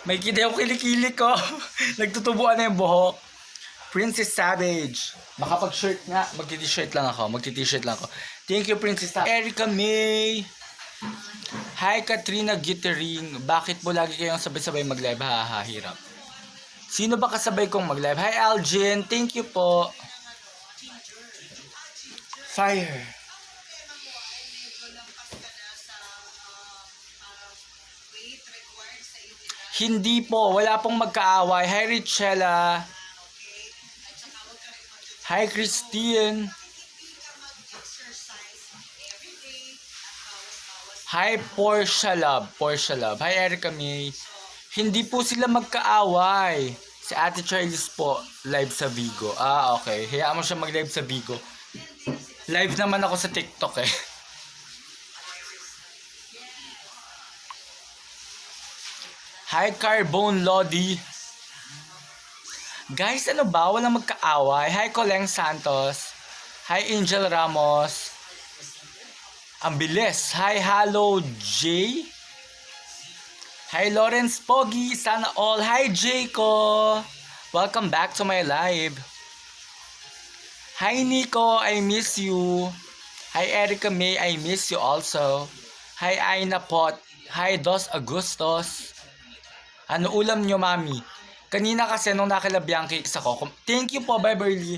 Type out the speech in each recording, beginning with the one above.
May kita yung kilikili ko. Nagtutubuan na yung buhok. Princess Savage. Makapag-shirt nga. Magti-t-shirt lang ako. Thank you, Princess Savage. Erica May. Hi, Katrina Gittering. Bakit po lagi kayong sabay-sabay mag-live? Hirap. Sino ba kasabay kong mag-live? Hi, Algin. Thank you po. Fire. Hindi po. Wala pong magkaaway. Hi, Richella. Hi, Christine. Hi, Portia Love. Hi, Erica May. Hindi po sila magkaaway. Si Ate Charles po, live sa Vigo. Okay. Hayaan mo siya mag-live sa Vigo. Live naman ako sa TikTok eh. Hi, Carbone Lodi. Guys, ano ba? Walang magkaaway. Hi, Coleng Santos. Hi, Angel Ramos. Ang bilis. Hi, Hello J. Hi, Lawrence Pogi. Sana all. Hi, Jayco. Welcome back to my live. Hi, Nico. I miss you. Hi, Erica May. I miss you also. Hi, Aina Pot. Hi, Dos Agustos. Ano ulam nyo, mami? Kanina kasi nung nakilabyang cakes ako. Thank you po, Beverly.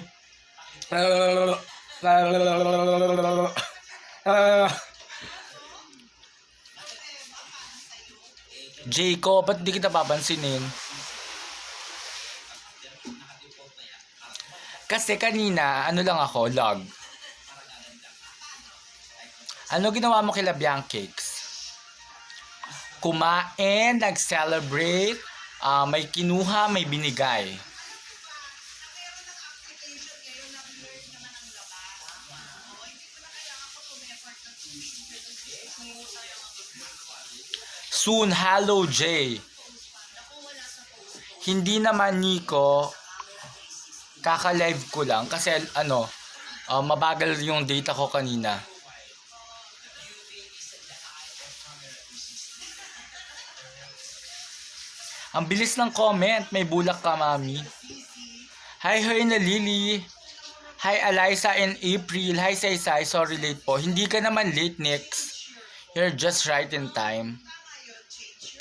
Jayco, ba't di kita papansinin? Kasi kanina, ano lang ako, log. Ano ginawa mo kila Biang Cakes? Kumain, nag-celebrate, may kinuha, may binigay. Soon, hello Jay. Hindi naman Nico, kaka-live ko lang kasi mabagal yung data ko kanina. Ang bilis ng comment, may bulak ka, mami. Hi, Herna Lily. Hi, Eliza and April. Hi, Saysay. Sorry late po. Hindi ka naman late, Nix. You're just right in time.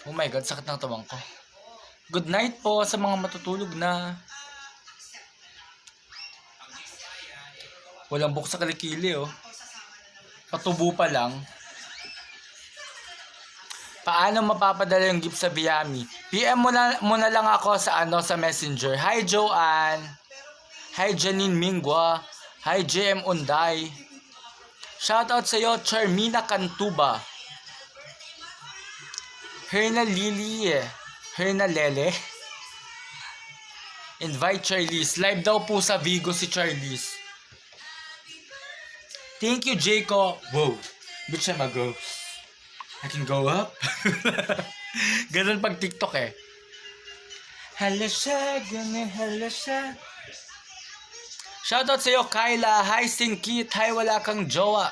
Oh my God, sakit ng tawang ko. Good night po sa mga matutulog na. Walang buhok sa kilikili, oh. Patubo pa lang. Paano mapapadala yung gift sa Biami? PM mo na lang ako sa sa Messenger. Hi, Joanne. Hi, Janine Mingwa. Hi, JM Unday. Shoutout sa iyo, Charmina Cantuba. Herna Lily. Herna Lele. Invite Charlize. Live daw po sa Vigo si Charlize. Thank you, Jayco. Wow. Bitch, I'm a ghost. I can go up. Ganun pag TikTok eh. Hello siya, ganun, hello siya. Shoutout sa iyo, Kyla. Hi, Singkit. Hi, wala kang jowa.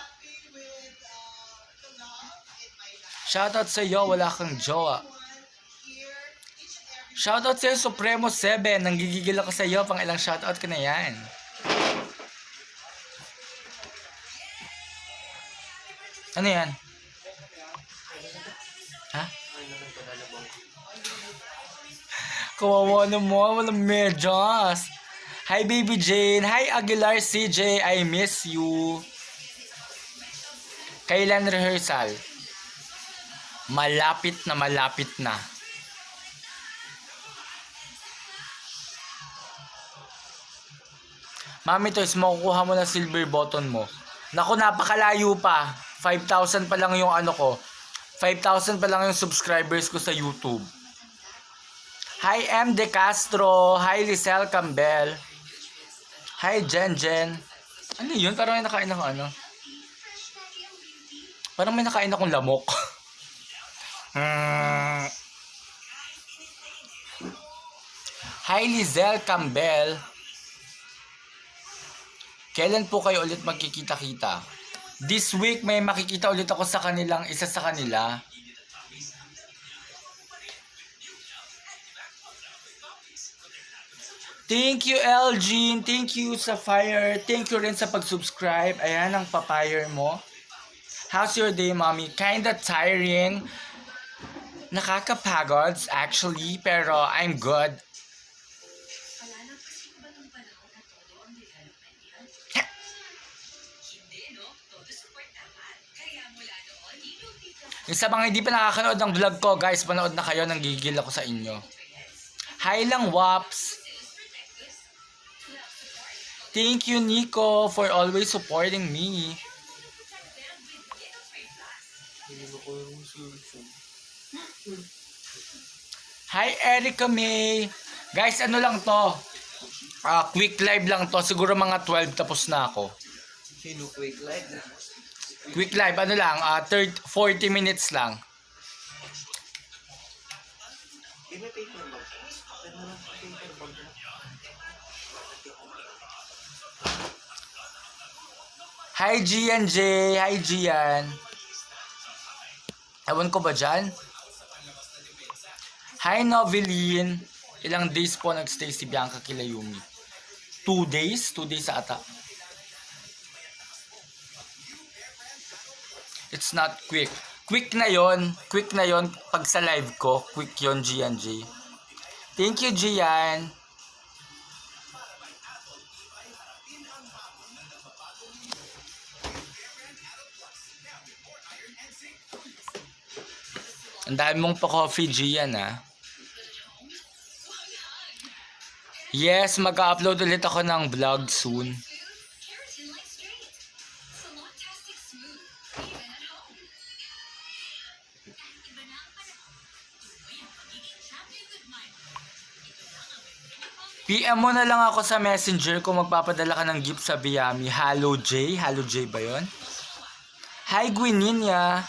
Shoutout sa iyo, wala kang jowa. Shoutout sa iyo, Supremo 7. Nanggigigil ako sa iyo, pang ilang shoutout ka na yan. Ano yan? Ha? Kawawa naman, walang medyas. Hi, Baby Jane. Hi, Aguilar CJ. I miss you. Kailan rehearsal? Malapit na. Mami Toys, makukuha mo na silver button mo. Naku, napakalayo pa. 5,000 pa lang yung 5,000 pa lang yung subscribers ko sa YouTube. Hi, M. De Castro. Hi, Lisel Campbell. Hi, Jen. Ano yun? Parang may nakain akong Parang may nakain akong lamok. Hi, Lisel Campbell. Kailan po kayo ulit magkikita-kita? This week may makikita ulit ako sa isa sa kanila. Thank you, Elgin. Thank you, Sapphire. Thank you rin sa pag-subscribe. Ayan ang papire mo. How's your day, mommy? Kinda tiring. Nakakapagod, actually. Pero I'm good. Yung sa mga hindi pa nakakanood ng vlog ko, guys, panood na kayo. Nanggigil ako sa inyo. Hi lang, Waps. Thank you, Nico, for always supporting me. Hi, Erica May. Guys, ano lang to? Quick live lang to. Siguro mga 12 tapos na ako. Sino quick live? Quick live, ano lang, 40 minutes lang. May paper bag. Ano lang paper bag na? Hi, Gian J. Hi, Gian. Ewan ko ba dyan? Hi, Noveline. Ilang days po nagstay si Bianca Kilayumi? 2 days? 2 days ata. It's not quick. Quick na yon. Quick na yon pag sa live ko. Quick yon, Gian J. Thank you, Gian. Ang dami mong pa-coffee, Gian, ha? Yes, mag-upload ulit ako ng vlog soon. PM mo na lang ako sa messenger kung magpapadala ka ng gift sa Biami. Hello J. Hello J ba yun? Hi Gwininia.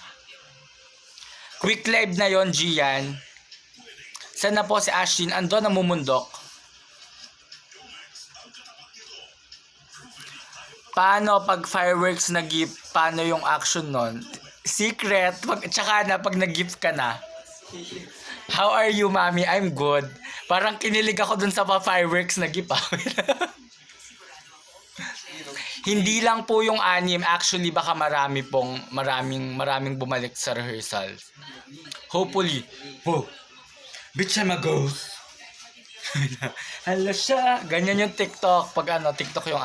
Quick live na yon, Gian. Saan na po si Ashlyn? Ando na mumundok. Paano pag fireworks na gift? Paano yung action nun? Secret. Tsaka na pag nag-gift ka na. How are you, mami? I'm good. Parang kinilig ako dun sa fireworks na gift. Hindi lang po yung anim. Actually, baka maraming bumalik sa rehearsal. Hopefully. Whoa. Bitch, I'm a ghost. Hala siya. Ganyan yung TikTok. Pag TikTok yung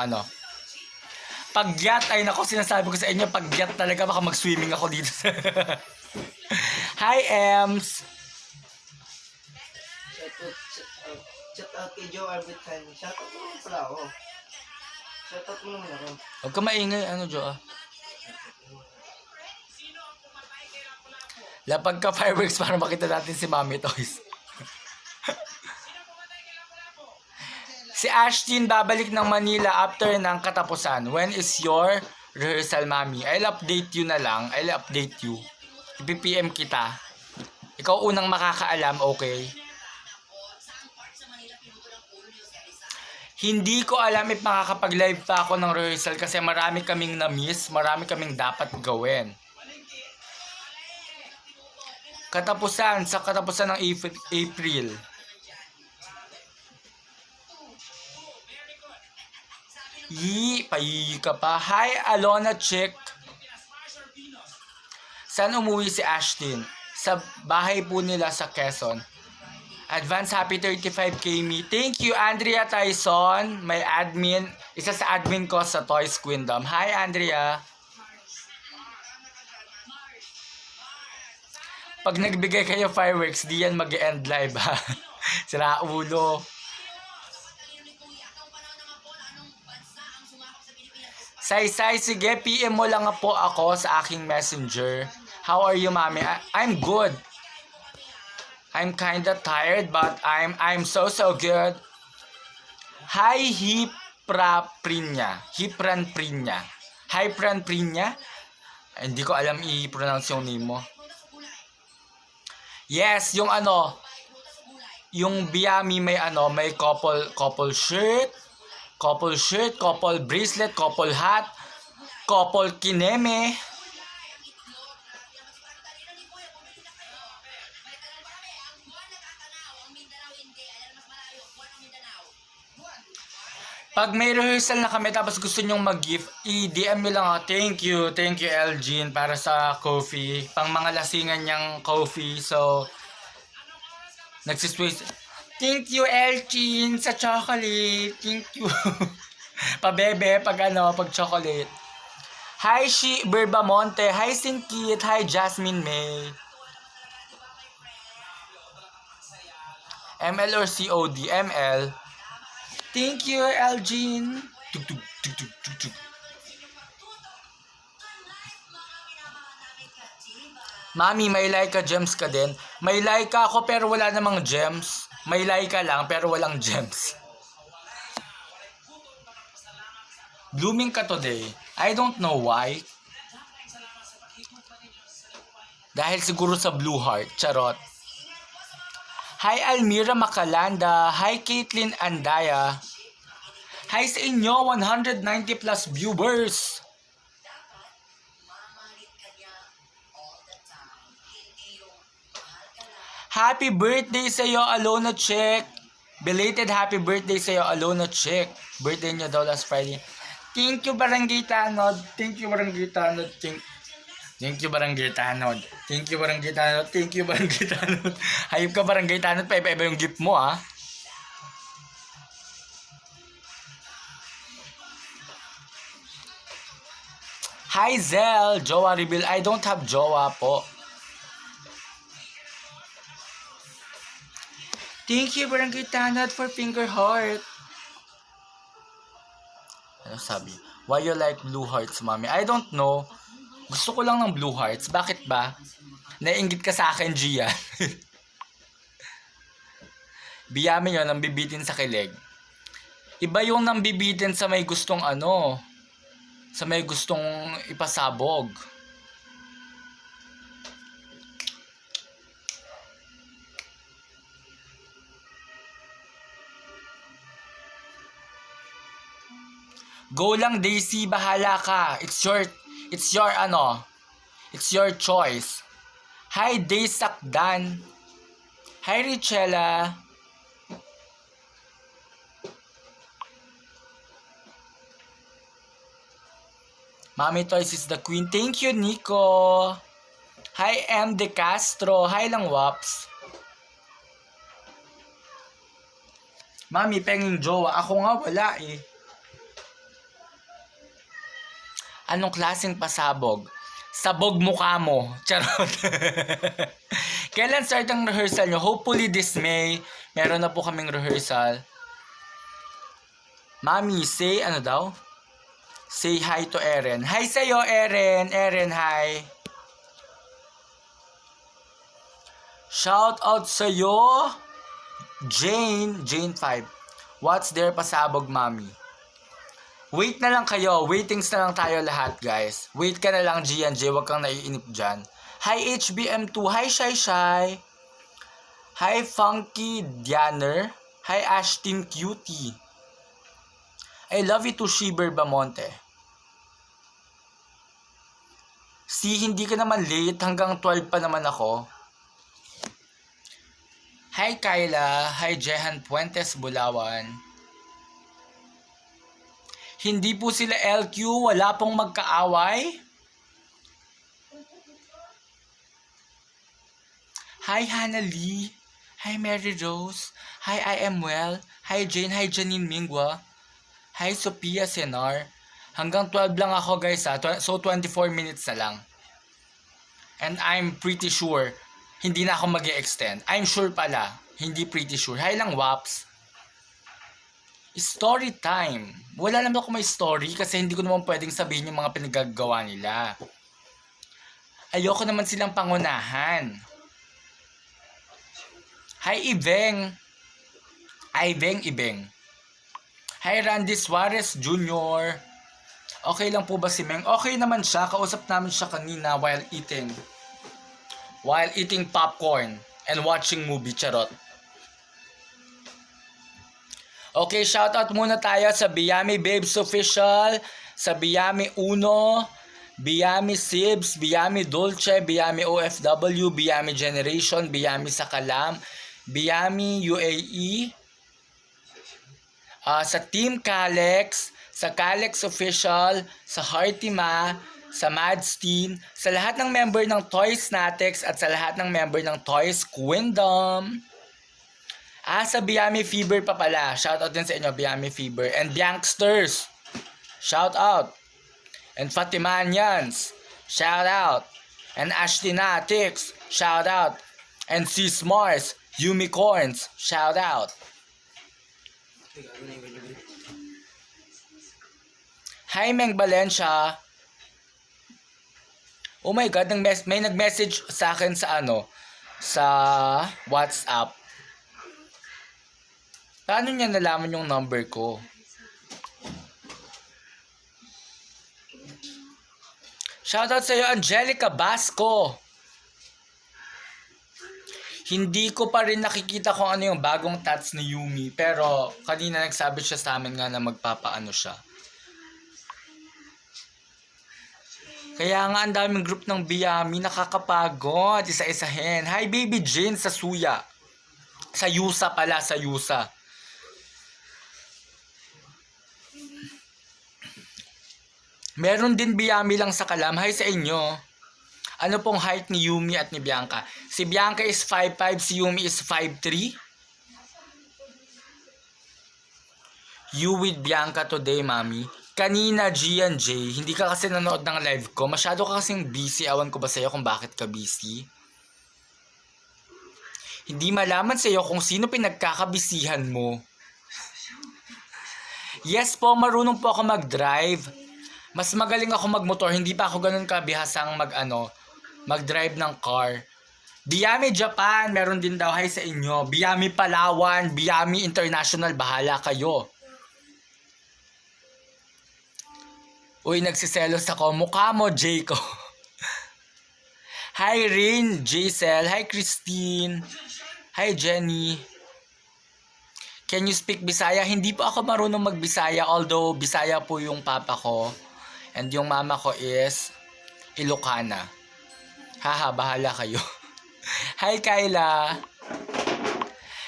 Pag-yat, ay nako, sinasabi ko sa inyo, pag-yat talaga, baka mag-swimming ako dito. Hi, Ems. Shout out kay Joe Arbitan. Shout out mo naman pala ako. Shout out mo naman ako. Huwag ka maingay, Joa. Lapag ka fireworks para makita natin si Mami Toys. Si Ashtin babalik ng Manila after ng katapusan. When is your rehearsal, Mami? I'll update you na lang. I'll update you. I-PM kita. Ikaw unang makakaalam, okay? Hindi ko alam if makakapag-live pa ako ng rehearsal kasi marami kaming na-miss, marami kaming dapat gawin. Sa katapusan ng April. Payiyi ka pa. Hi, Alona Chick. Saan umuwi si Ashton? Sa bahay po nila sa Quezon. Advance happy 35k me. Thank you, Andrea Tyson. May admin. Isa sa admin ko sa Toys Queendom. Hi, Andrea. Pag nagbigay kayo fireworks, di yan mag-end live, ha? Sira ulo. Say, sige, PM mo lang po ako sa aking messenger. How are you, Mami? I'm good. I'm kinda tired, but I'm so good. Hi, Hipran Prinya. Hindi ko alam i-pronounce yung name mo. Yes, yung yung Biami may may couple shirt, couple bracelet, couple hat, couple kineme. Pag may rehearsal na kami tapos gusto nyong mag-gift, i-DM nyo lang ako. Thank you Elgin para sa coffee. Pang mga lasingan niyang coffee. So, nagsisways. Thank you Elgin sa chocolate. Thank you. Pabebe pag chocolate. Hi Berbamonte. Hi Sinkit. Hi Jasmine May. ML or COD? ML. Thank you, Elgin. Tug, tug, tug, tug, tug, tug. Mami, may Laika gems ka din? May Laika ako pero wala namang gems. May Laika lang pero walang gems. Blooming ka today. I don't know why. Dahil siguro sa blue heart. Charot. Hi Almira Macalanda. Hi Caitlin Andaya. Hi sa inyo, 190 plus viewers. Happy birthday sa iyo, Alona Check. Belated happy birthday sa iyo, Alona Check. Birthday niya daw last Friday. Thank you, Barangay Tanod. Thank you, Barangay Tanod. Thank you, Barangay Tanod. Thank you, Barangay Tanod. Thank you, Barangay Tanod. Hayop ka, Barangay Tanod. Pa-iba yung gift mo, ha? Hi, Zel. Jowa reveal. I don't have jowa po. Thank you, Barangay Tanod, for finger heart. Ano sabi? Why you like blue hearts, mommy? I don't know. Gusto ko lang ng blue hearts. Bakit ba? Naiinggit ka sa akin, Gia. Biyami yun, ang bibitin sa kilig. Iba yung nang bibitin sa may gustong sa may gustong ipasabog. Go lang, Daisy, bahala ka. It's your choice. Hi, Daysakdan. Hi, Richella. Mami Toys is the queen. Thank you, Nico. Hi, M. De Castro. Hi lang, Waps. Mami, penging jowa. Ako nga wala eh. Anong klaseng pasabog? Sabog mukha mo. Charot. Kailan start ang rehearsal nyo? Hopefully this May. Meron na po kaming rehearsal. Mami, say daw? Say hi to Eren. Hi sa'yo, Eren. Eren, hi. Shout out sa'yo. Jane 5. What's there pasabog, Mami? Wait na lang kayo. Waitings na lang tayo lahat, guys. Wait ka na lang, G&J. Huwag kang naiinip dyan. Hi, HBM2. Hi, Shy. Hi, Funky Dianer. Hi, Ashton Cutie. I love you to Shiber Bamonte. See, hindi ka naman late. Hanggang 12 pa naman ako. Hi, Kyla. Hi, Jehan Puentes, Bulawan. Hindi po sila LQ, wala pong magkaaway. Hi, Hannah Lee. Hi, Mary Rose. Hi, I am well. Hi, Jane. Hi, Janine Mingwa. Hi, Sophia Senar. Hanggang 12 lang ako, guys, ha. So, 24 minutes na lang. And I'm pretty sure, hindi na ako mag-e-extend. I'm sure pala, hindi pretty sure. Hi lang, Waps. Story time. Wala naman ako may story kasi hindi ko naman pwedeng sabihin yung mga pinagagawa nila. Ayoko naman silang pangunahan. Hi, Ibeng. Ibeng. Hi, Randy Suarez Jr. Okay lang po ba si Meng? Okay naman siya. Kausap namin siya kanina while eating popcorn and watching movie. Charot. Okay, shoutout muna tayo sa Biyami Babes Official, sa Biyami Uno, Biyami Sibs, Biyami Dolce, Biyami OFW, Biyami Generation, Biyami Sakalam, Biyami UAE, sa Team Calex, sa Calex Official, sa Heartima, sa Mads Team, sa lahat ng member ng Toys Natex at sa lahat ng member ng Toys Queendom. Sa Biami Fever pa pala. Shoutout din sa inyo, Biami Fever. And Bianksters. Shoutout. And Fatimanians. Shoutout. And Ashtinatics. Shoutout. And Sis Mars. Unicorns. Shoutout. Hi, Meng Valencia. Oh my God, may nag-message sa akin sa sa WhatsApp. Paano niya nalaman yung number ko? Shoutout sa iyo, Angelica Basco. Hindi ko pa rin nakikita kung ano yung bagong tats ni Yumi. Pero kanina nagsabi siya sa amin nga na magpapaano siya. Kaya nga ang daming group ng Biami, nakakapagod, isa-isahin. Hi Baby Jane sa Suya. Sa Yusa pala, sa Yusa. Meron din Biami lang sa Kalam. Hi sa inyo. Ano pong height ni Yumi at ni Bianca? Si Bianca is 5'5", si Yumi is 5'3". You with Bianca today, mami. Kanina, Gian J, hindi ka kasi nanood ng live ko. Masyado ka kasing busy. Awan ko ba sa'yo kung bakit ka busy? Hindi malaman sa'yo kung sino pinagkakabisihan mo. Yes po, marunong po ako mag-drive. Mas magaling ako magmotor. Hindi pa ako ganun kabihasang mag-drive ng car. Biami Japan, meron din daw. Hi sa inyo. Biami Palawan, Biami International, bahala kayo. Uy, nagsiselos ako. Mukha mo, Jayco. Hi, Rin, Jcel. Hi, Christine. Hi, Jenny. Can you speak Bisaya? Hindi po ako marunong mag-Bisaya, although Bisaya po yung papa ko. And yung mama ko is Ilocana. Haha, bahala kayo. Hi, Kyla.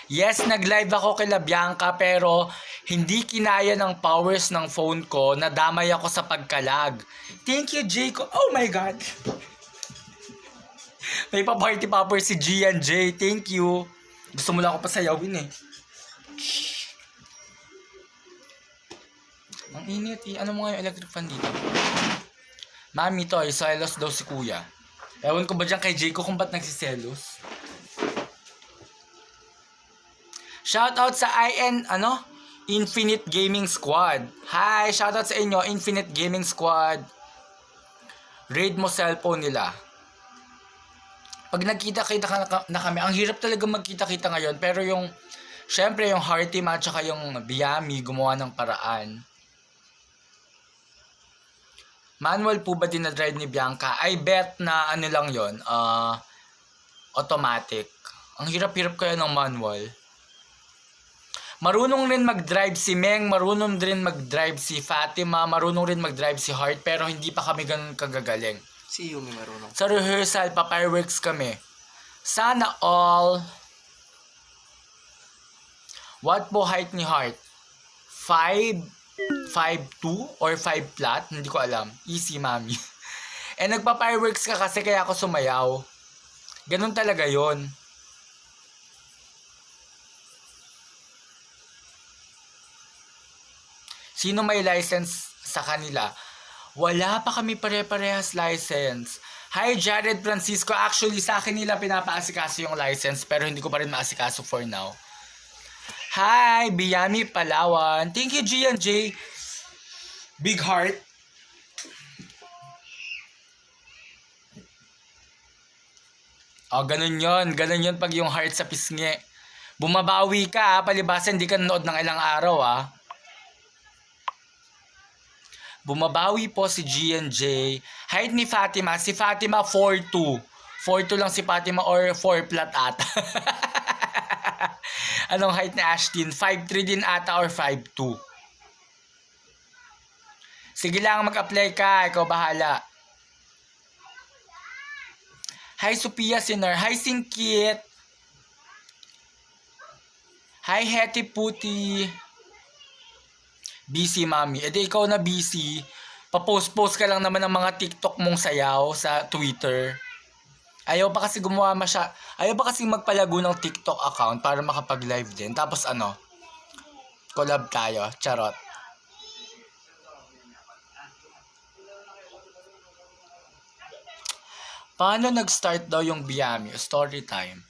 Yes, nag-live ako kila Bianca pero hindi kinaya ng powers ng phone ko, nadamay ako sa pagkalag. Thank you, Jacob. Oh my God. May pa-party popper si Gian J. Thank you. Gusto mo lang ako pasayawin eh. Ang init eh. Ano mo nga yung electric fan dito? Mami to, selos daw si kuya. Ewan ko ba dyan kay Jacob kung ba't nagsiselos? Shoutout sa Infinite Gaming Squad. Hi, shoutout sa inyo, Infinite Gaming Squad. Raid mo cellphone nila. Pag nagkita-kita na kami, ang hirap talaga magkita-kita ngayon. Pero syempre yung Heartima at saka yung Biami gumawa ng paraan. Manual po ba din na drive ni Bianca? I bet na lang yon, automatic. Ang hirap-hirap kaya ng manual. Marunong rin mag-drive si Meng, marunong rin mag-drive si Fatima, marunong rin mag-drive si Heart, pero hindi pa kami ganun kagagaling. Si Yumi marunong. Sa rehearsal, pa-fireworks kami. Sana all. What po height ni Heart? 5'2" or 5 flat? Hindi ko alam. Easy, mami. Nagpa-fireworks ka kasi kaya ako sumayaw. Ganun talaga yon. Sino may license sa kanila? Wala pa kami pare-parehas license. Hi, Jared Francisco. Actually, sa akin nila pinapaasikaso yung license pero hindi ko pa rin maasikaso for now. Hi, Biami Palawan. Thank you, Gian J. Big heart. Ganun yon. Ganun yon pag yung heart sa pisngi. Bumabawi ka, palibasa hindi ka nanood ng ilang araw, Bumabawi po si G&J. Height ni Fatima. Si Fatima 4'2". 4'2 lang si Fatima or 4 flat ata. Anong height ni Ashtin? 5'3 din ata or 5'2". Sige lang, mag-apply ka. Ikaw bahala. Hi Sophia Sinner. Hi Singkit. Hi Hetty Puti. Busy, mami. E di ikaw na busy. Pa-post-post ka lang naman ng mga TikTok mong sayaw sa Twitter. Ayaw pa kasi ayaw pa kasi magpalago ng TikTok account para makapag-live din. Tapos ano, collab tayo. Charot. Paano nag-start daw yung Biyami? Story time.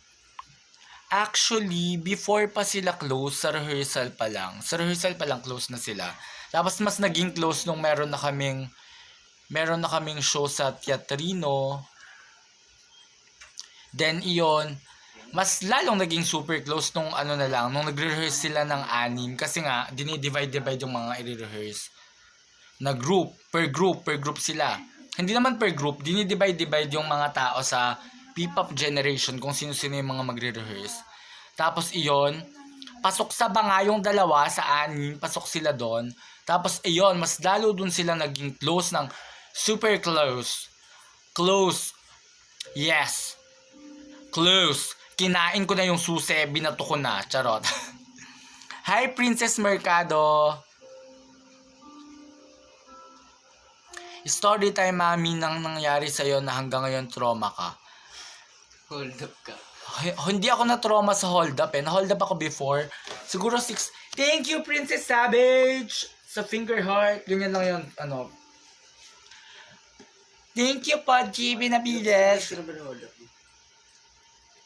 Actually, before pa sila close, sa rehearsal pa lang. Sa rehearsal pa lang close na sila. Tapos mas naging close nung meron na kaming show sa Teatrino. Then iyon, mas lalong naging super close nung nung nagre-rehearse sila ng 6 kasi nga dinidivide yung mga i-rehearse na group, per group sila. Hindi naman per group, dinidivide yung mga tao sa P-pop generation kung sino-sino yung mga magre-rehearse. Tapos iyon, pasok sa banga yung dalawa sa 6, pasok sila doon. Tapos iyon, mas lalo dun sila naging close ng super close. Close. Yes. Close. Kinain ko na yung susi, binato ko na. Charot. Hi, Princess Mercado. Story time, mami, nang nangyari sa'yo na hanggang ngayon trauma ka. Hold up ka. Hindi ako na-trauma sa hold up eh. Na-hold up ako before. Siguro 6. Thank you, Princess Savage! Sa finger heart. Ganyan lang yun. Thank you, Pod GB na bilis. Sino ba na-hold up?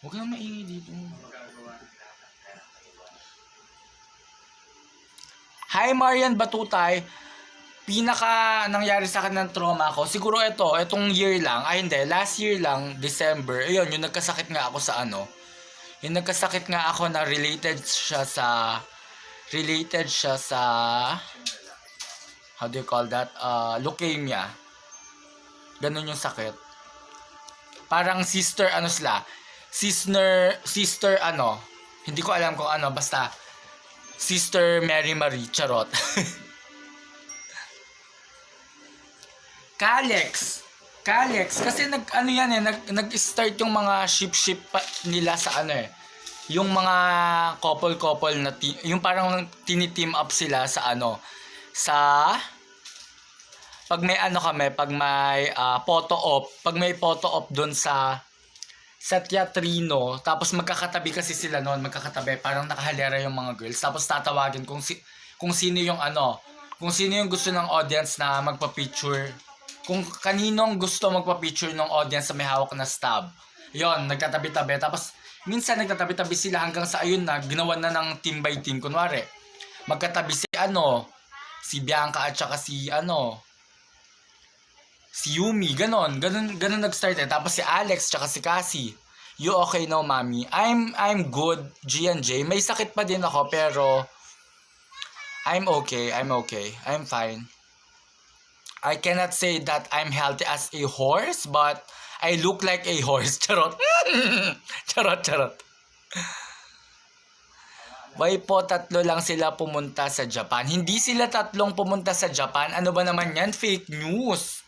Huwag kang maingay dito. Hi, Marian Batutay. Pinaka nangyari sa akin ng trauma ko, siguro itong year lang, last year lang, December, ayun, yung nagkasakit nga ako sa yung nagkasakit nga ako na related siya sa, how do you call that, leukemia. Ganun yung sakit. Parang sister hindi ko alam kung basta, Sister Mary Marie, charot. Kalex, kasi nag-start yung mga ship nila sa yung mga couple na yung parang tini-team up sila sa sa pag may pag may photo op doon sa Teatrino, tapos magkakatabi kasi sila noon, parang nakahalera yung mga girls, tapos tatawagin kung sino yung kung sino yung gusto ng audience na magpa-picture. Kung kaninong gusto magpa-picture ng audience sa may hawak na stab. Yon, nagtatabi-tabi. Tapos, minsan nagtatabi-tabi sila hanggang sa ayun na, ginawa na ng team by team. Kunwari, magkatabi si Bianca at saka si Yumi. Ganon nag-start eh. Tapos si Alex tsaka si Cassie. You okay now, mami? I'm good, G&J. May sakit pa din ako, pero I'm okay. I'm fine. I cannot say that I'm healthy as a horse, but I look like a horse. Charot. Charot. Why po 3 lang sila pumunta sa Japan? Hindi sila 3 pumunta sa Japan. Ano ba naman yan? Fake news.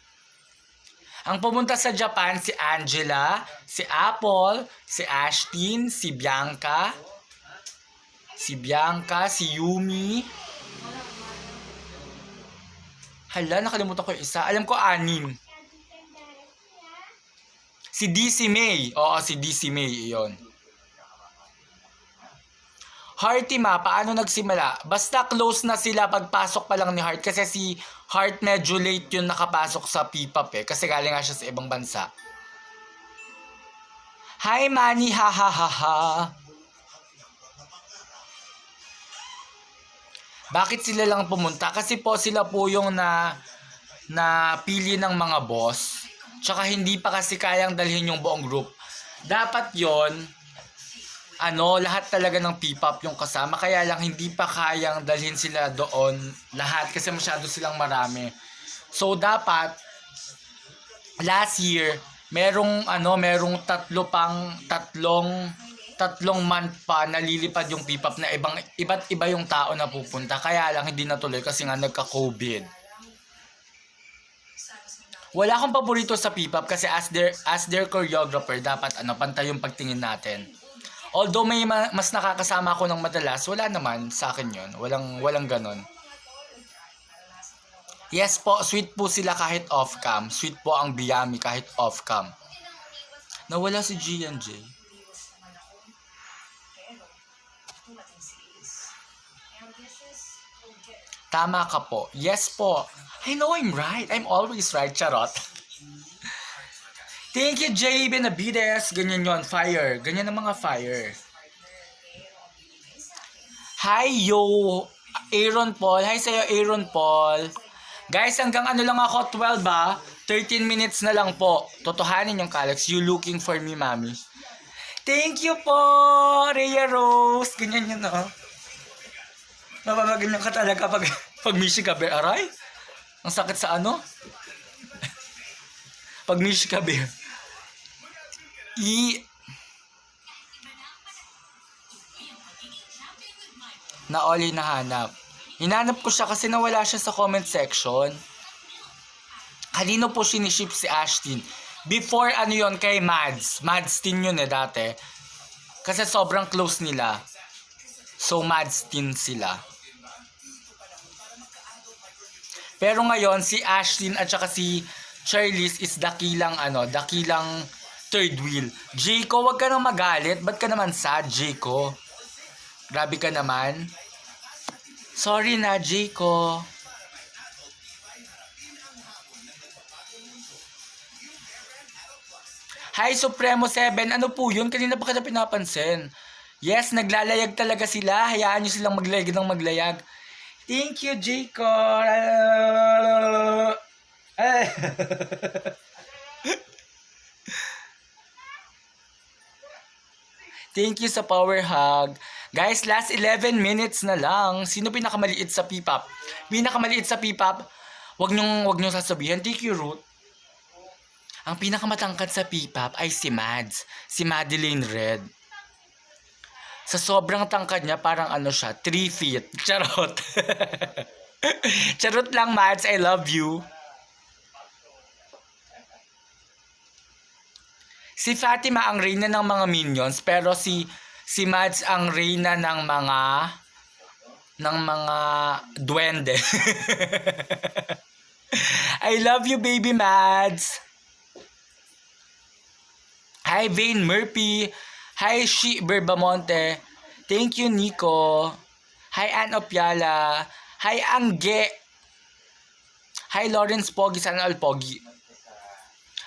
Ang pumunta sa Japan, si Angela, si Apple, si Ashtin, si Bianca, si Yumi. Hala, nakalimutan ko yung isa. Alam ko 6. Si DC May. Oo, si DC May. Iyon. Hearty paano nagsimula? Basta close na sila pagpasok pa lang ni Heart. Kasi si Heart medyo late yun nakapasok sa P-pop eh. Kasi galing nga siya sa ibang bansa. Hi, Manny. Ha. Bakit sila lang pumunta? Kasi po sila po yung na pili ng mga boss. Tsaka hindi pa kasi kayang dalhin yung buong group. Dapat yon lahat talaga ng P-pop yung kasama. Kaya lang hindi pa kayang dalhin sila doon lahat kasi masyado silang marami. So dapat last year merong tatlong month pa nalilipad yung P-pop na iba't iba yung tao na pupunta. Kaya lang hindi natuloy kasi nga nagka-COVID. Wala akong paborito sa P-pop kasi as their choreographer, dapat pantay yung pagtingin natin. Although may mas nakakasama ako ng madalas, wala naman sa akin yun. Walang ganon. Yes po, sweet po sila kahit off-cam. Sweet po ang Biyami kahit off-cam. Nawala si G&J. Tama ka po. Yes po. I know I'm right. I'm always right, charot. Thank you, J. Benavides. Ganyan yon, fire. Ganyan ang mga fire. Hi, yo. Aaron Paul. Hi sa'yo, Aaron Paul. Guys, hanggang ano lang ako, 12 ba? 13 minutes na lang po. Totohanin yung Kalex. You looking for me, mami. Thank you po, Rhea Rose. Ganyan yun, no? Mapapaganyan ka talaga pag mishi ka, bear. Aray? Ang sakit sa ano? Pag mishi ka, bear. Na Oli nahanap. Hinanap ko siya kasi nawala siya sa comment section. Kanino po siniship si Ashtin? Before ano yon kay Mads. Mads Tin yun dati. Kasi sobrang close nila. So Mads Tin sila. Pero ngayon si Ashtin at saka si Charlize is dakilang third wheel. Jayco, wag ka nang magalit. Ba't ka naman sad, Jayco? Grabe ka naman. Sorry na, Jayco. Hi, Supremo 7. Ano po yun? Kanina pa kita pinapansin. Yes, naglalayag talaga sila. Hayaan nyo silang maglayag ng maglayag. Thank you, Jayco. Thank you sa power hug. Guys, last 11 minutes na lang. Sino pinakamaliit sa P-pop? Pinakamaliit sa P-pop? Wag nyong sasabihin. Thank you, Ruth. Ang pinakamatangkad sa P-pop ay si Mads. Si Madeline Red. Sa sobrang tangkad niya, parang ano siya, 3 feet. Charot. Charot lang, Mads. I love you. Si Fatima ang reyna ng mga minions, pero si Mads ang reyna ng mga duwende. I love you, baby Mads. Hi, Vane Murphy. Hi, Shi Berbamonte. Thank you, Nico. Hi, Ann Opiala. Hi, Angge. Hi, Lawrence Pogi. Sana all Pogi.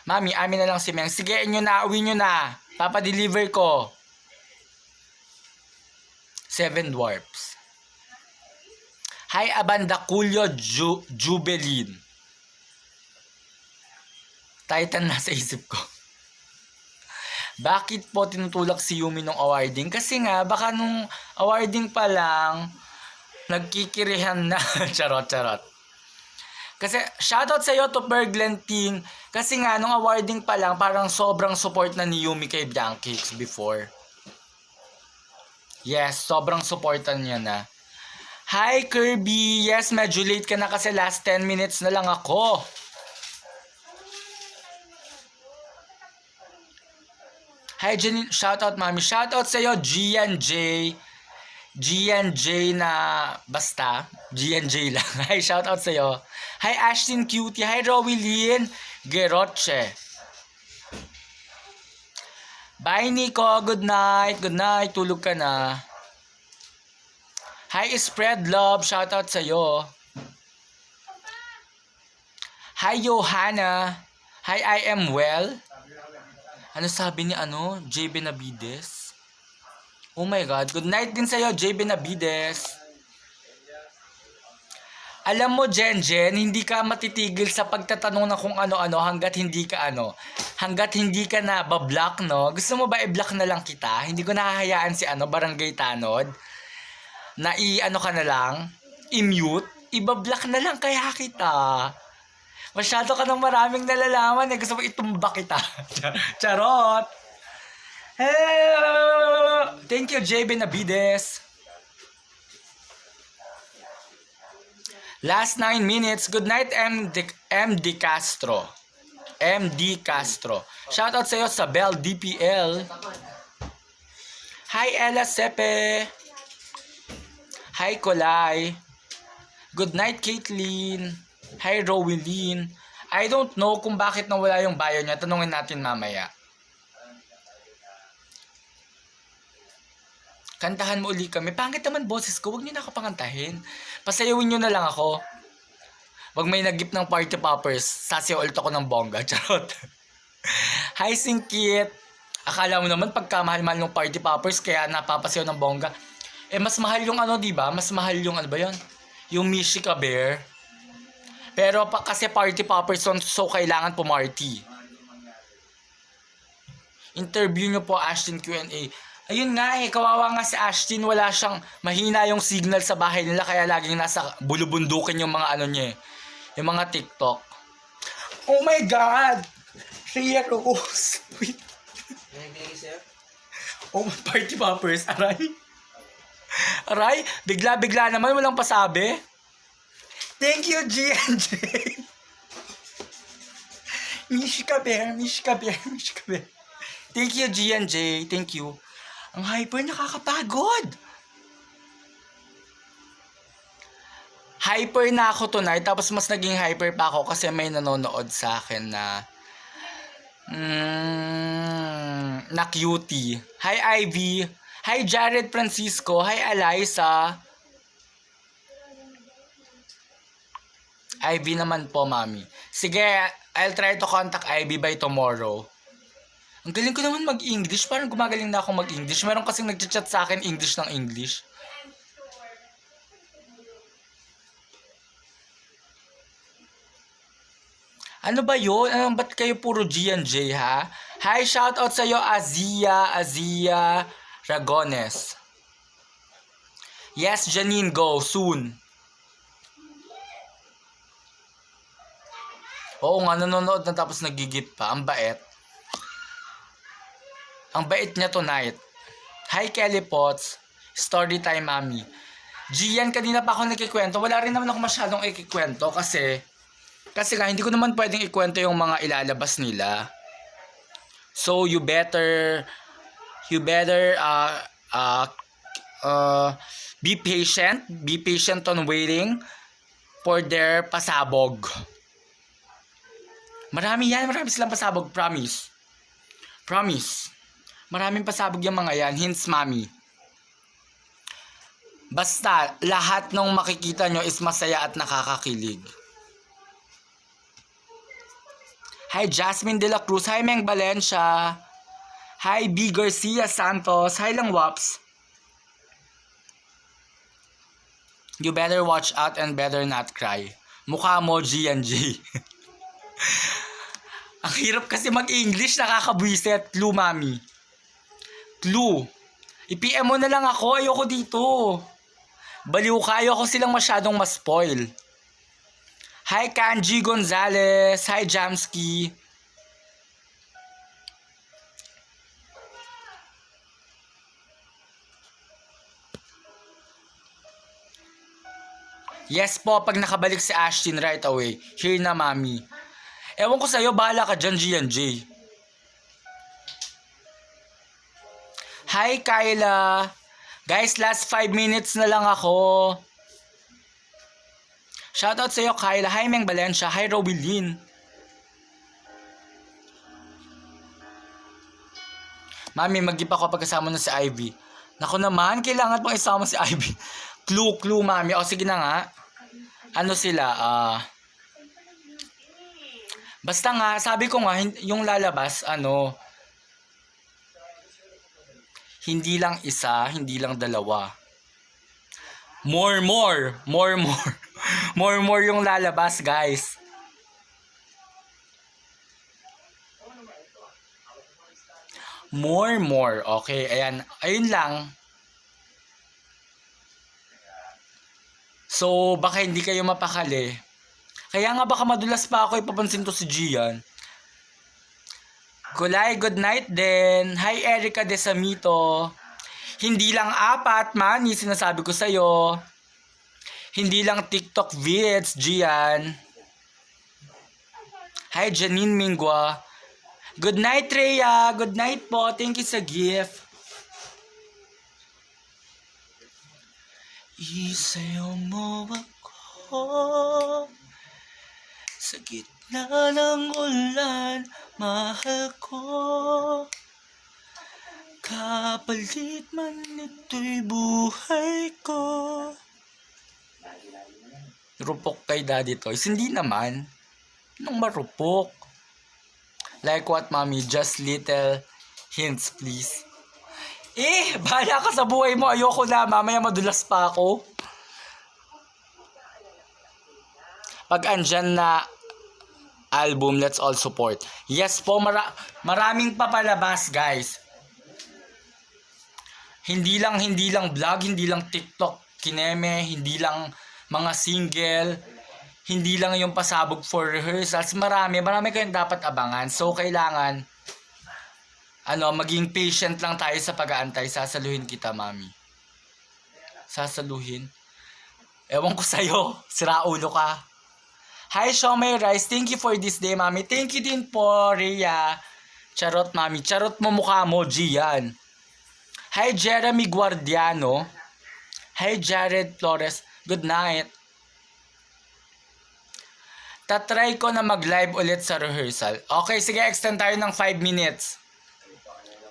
Mami, amin na lang si Meng. Sige, uwi nyo na. Papadeliver ko. 7 dwarfs. Hi, Abanda Culio Jubilin. Titan na sa isip ko. Bakit po tinutulak si Yumi nung awarding? Kasi nga, baka nung awarding pa lang, nagkikirihan na. Charot. Kasi, shoutout sa'yo to Berglenting. Kasi nga, nung awarding pa lang, parang sobrang support na ni Yumi kay Biancakes before. Yes, sobrang supportan niya na. Hi, Kirby. Yes, medyo late ka na kasi last 10 minutes na lang ako. Hi, Janine. Shoutout, mami. Shoutout sa'yo, G&J. G&J na basta. G&J lang. Hi, shoutout sa'yo. Hi, Ashton Cutie. Hi, Rowilyn Geroche. Bye, Nico. Good night. Good night. Tulog ka na. Hi, Spread Love. Shoutout sa'yo. Hi, Johanna. Hi, I am well. Ano sabi ni J. Benavides? Oh my God. Good night din sa'yo, J. Benavides. Alam mo, Jen, hindi ka matitigil sa pagtatanong na kung ano-ano hanggat hindi ka na ba-block, no? Gusto mo ba i-block na lang kita? Hindi ko nahahayaan si Barangay Tanod na ka na lang, i-mute, i-block na lang kaya kita. Masyado ka ng maraming nalalaman eh. Gusto mo itumba kita. Charot! Hey! Thank you, J. Benavides. Last 9 minutes. Good night, MD Castro. MD Castro. Shoutout sa'yo sa Bell DPL. Hi, Ella Sepe. Hi, Kolay. Good night, Caitlin. Hi, Rowelyn. I don't know kung bakit nawala yung bio niya. Tanungin natin mamaya. Kantahan mo uli kami. Pangit naman boses ko. Huwag niyo na ako pakantahin. Pasayawin niyo na lang ako. Wag may nagip ng party poppers. Sasayaw ulit ako ng bongga. Charot. Hi, Singkit. Akala mo naman pagka mahal-mahal ng party poppers kaya napapasayaw ng bongga. Eh, mas mahal yung ano, diba? Mas mahal yung ano ba yun? Yung Mishika Bear. Pero kasi party poppers so kailangan pumarty. Interview nyo po Ashton Q&A. Ayun nga kawawa nga si Ashton, wala siyang, mahina yung signal sa bahay nila kaya laging nasa bulubundukin yung mga ano niya yung mga TikTok. Oh my God! Rhea Rose! Wait. May binigay sa'yo? Oh, party poppers, aray. Aray, bigla-bigla naman, walang pasabi. Thank you, G&J. Mishika Bear. Thank you, G&J. Thank you. Ang hyper, nakakapagod. Hyper na ako tonight, tapos mas naging hyper pa ako kasi may nanonood sa akin na cutie. Hi, Ivy. Hi, Jared Francisco. Hi, Eliza. Ivy naman po, mami. Sige, I'll try to contact Ivy by tomorrow. Ang galing ko naman mag-English. Parang gumagaling na ako mag-English. Meron kasing nag-chat sa akin English ng English. Ano ba yun? Ba't kayo puro G&J, ha? Hi, shoutout sa'yo, Azia Ragones. Yes, Janine, go. Soon. Oo nga, nanonood na tapos nagigit pa. Ang bait. Ang bait niya tonight. Hi, Kelly Potts. Story time, mami. Gian, kanina pa ako nagkikwento. Wala rin naman ako masyadong ikikwento kasi nga, hindi ko naman pwedeng ikwento yung mga ilalabas nila. So, you better be patient. Be patient on waiting for their pasabog. Marami silang pasabog, promise. Maraming pasabog yung mga yan, hints, mami. Basta, lahat ng makikita nyo is masaya at nakakakilig. Hi, Jasmine De La Cruz. Hi, Meng Valencia. Hi, B. Garcia Santos. Hi lang, Waps. You better watch out and better not cry. Mukha mo, G&J. Ang hirap kasi mag-English, nakakabwisit. Clue, mami. Clue. I-PM mo na lang ako, ayoko dito. Baliw ka, ayoko silang masyadong ma-spoil. Hi, Kanji Gonzalez. Hi, Jamski. Yes po, pag nakabalik si Ashton right away. Here na, mami. Ewan ko sa'yo, bahala ka dyan, G&J. Hi, Kyla. Guys, last 5 minutes na lang ako. Shoutout sa'yo, Kyla. Hi, Meng Valencia. Hi, Rowelyn. Mami, mag-gip ako pagkasama na si Ivy. Naku naman, kailangan pang isama si Ivy. Clue, mami. O, sige na nga. Ano sila? Basta nga, sabi ko nga, yung lalabas, hindi lang isa, hindi lang dalawa. More yung lalabas, guys. More. Okay, ayan. Ayun lang. So, baka hindi kayo mapakali. Kaya nga baka madulas pa ako ipapansin to si Gian. Kulay, good night din. Hi, Erica Desamito. Hindi lang 4, mani, sinasabi ko sa'yo. Hindi lang TikTok vids, Gian. Hi, Janine Mingwa. Good night, Rhea. Good night po. Thank you sa gift. Isayaw mo ako. Sa gitna ng ulan, mahal ko. Kapalit man ito'y buhay ko. Rupok kay Daddy Toys. Hindi naman. Anong marupok? Like what, Mommy? Just little hints, please. Bahala ka sa buhay mo. Ayoko na. Mamaya madulas pa ako. Pag andyan na album, let's all support. Yes po, maraming papalabas, guys. Hindi lang vlog, hindi lang TikTok, kineme, hindi lang mga single, hindi lang yung pasabog for rehearsals. Marami kayong dapat abangan. So, kailangan, maging patient lang tayo sa pag-aantay. Sasaluhin kita, Mami. Sasaluhin? Ewan ko sa'yo. Siraulo ka. Hi, Shomay Rice. Thank you for this day, Mami. Thank you din po, Rhea. Charot, Mami. Charot mo mukha mo, Gian. Hi, Jeremy Guardiano. Hi, Jared Flores. Good night. Tatry ko na mag-live ulit sa rehearsal. Okay, sige, extend tayo ng 5 minutes.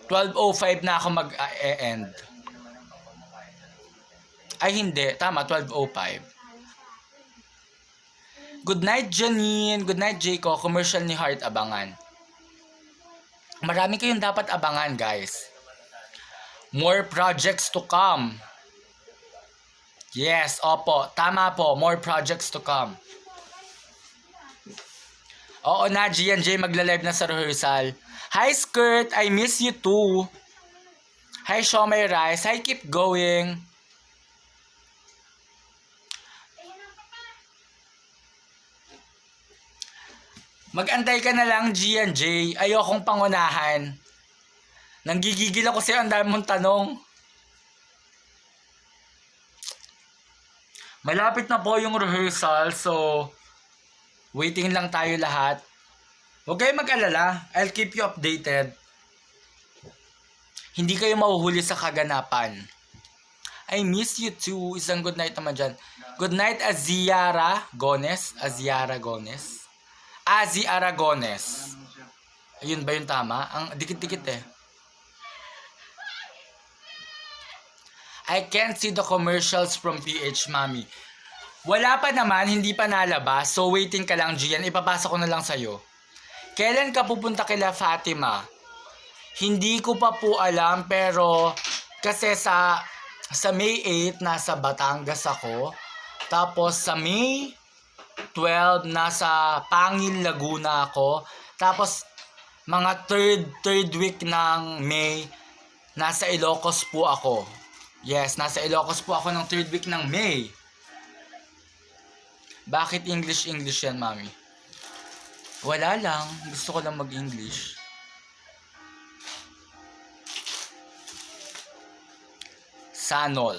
12:05 na ako mag-end. Ay, hindi. Tama, 12:05. Good night, Janine. Good night, Jayco. Commercial ni Heart, abangan. Marami kayong dapat abangan, guys. More projects to come. Yes, opo. Tama po. More projects to come. Oo na, G&J magla-live na sa rehearsal. Hi, Skirt. I miss you too. Hi, Shomay Rice. Hi, keep going. Mag-antay ka na lang, G&J. Ayokong pangunahan. Nanggigigil ako sa'yo. Ang dami mong tanong. Malapit na po yung rehearsal. So, waiting lang tayo lahat. Huwag kayong mag-alala. I'll keep you updated. Hindi kayo mahuhuli sa kaganapan. I miss you too. Isang good night naman dyan. Good night, Aziara Gones. Aziara Gones. Azi Aragones. Ayun ba yung tama? Ang dikit-dikit eh. I can't see the commercials from PH, Mami. Wala pa naman, hindi pa nalabas. So, waiting ka lang, Gian. Ipapasa ko na lang sa'yo. Kailan ka pupunta kila Fatima? Hindi ko pa po alam, pero kasi sa May 8, nasa Batangas ako. Tapos sa May 12, nasa Pangil, Laguna ako. Tapos, mga third week ng May, nasa Ilocos po ako. Yes, nasa Ilocos po ako ng 3rd week ng May. Bakit English yan, Mami? Wala lang. Gusto ko lang mag-English. Sanol.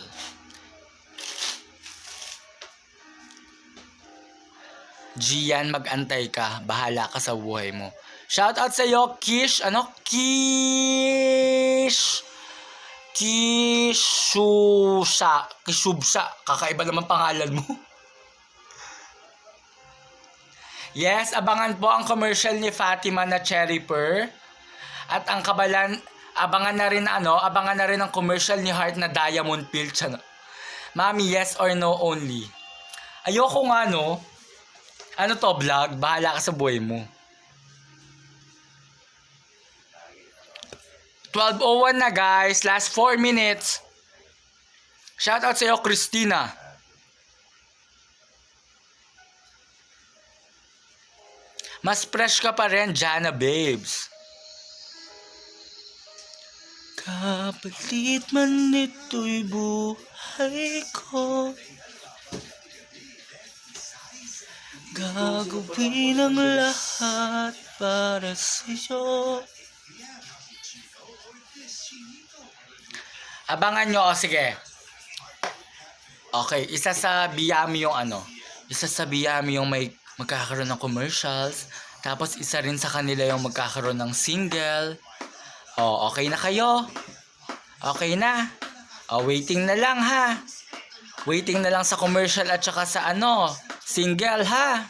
Gian, mag-antay ka. Bahala ka sa buhay mo. Shoutout sa'yo, Kish. Kish! Kishubsa. Kakaiba naman pangalan mo. Yes, abangan po ang commercial ni Fatima na Cherry Pearl. At ang kabalan, abangan na rin ang commercial ni Heart na Diamond Pill. Mami, yes or no only? Ayoko nga, no? Ano to, vlog? Bahala ka sa buhay mo. 12:01 na, guys. Last 4 minutes. Shoutout sa'yo, Christina. Mas fresh ka pa rin, Jana Babes. Kapalit man ito'y buhay ko. Gagawin ang lahat para sa'yo. Abangan nyo, sige. Okay, isa sa Biyami yung may magkakaroon ng commercials. Tapos isa rin sa kanila yung magkakaroon ng single. Okay na kayo? Okay na? Waiting na lang, ha? Waiting na lang sa commercial at saka sa single, ha?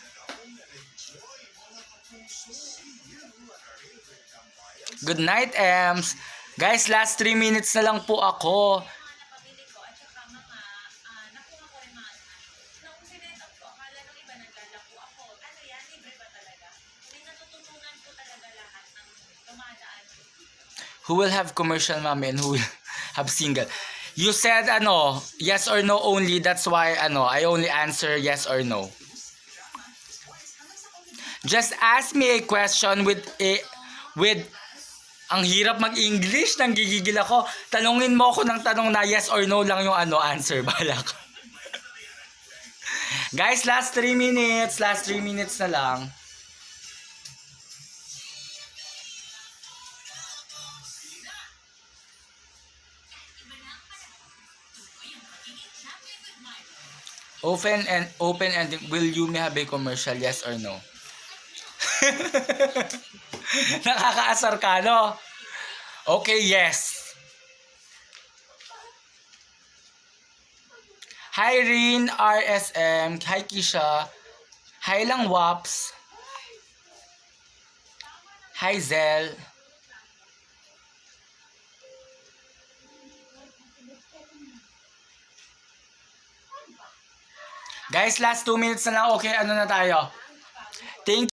Good night, Ems. Guys, last 3 minutes na lang po ako. Who will have commercial, mami, and who will have single? You said, yes or no only. That's why, I only answer yes or no. Just ask me a question with ang hirap mag-English, nang gigigil ako. Tanungin mo ako ng tanong na yes or no lang yung answer. Bala ka. Guys, last 3 minutes. Last 3 minutes na lang. Open and will you have a commercial, yes or no? Nakakaasar ka, no? Okay, yes. Hi Rin, RSM. Hi Kisha. Hi lang Waps. Hi Zel. Guys, last 2 minutes na lang. Okay, na tayo? Thank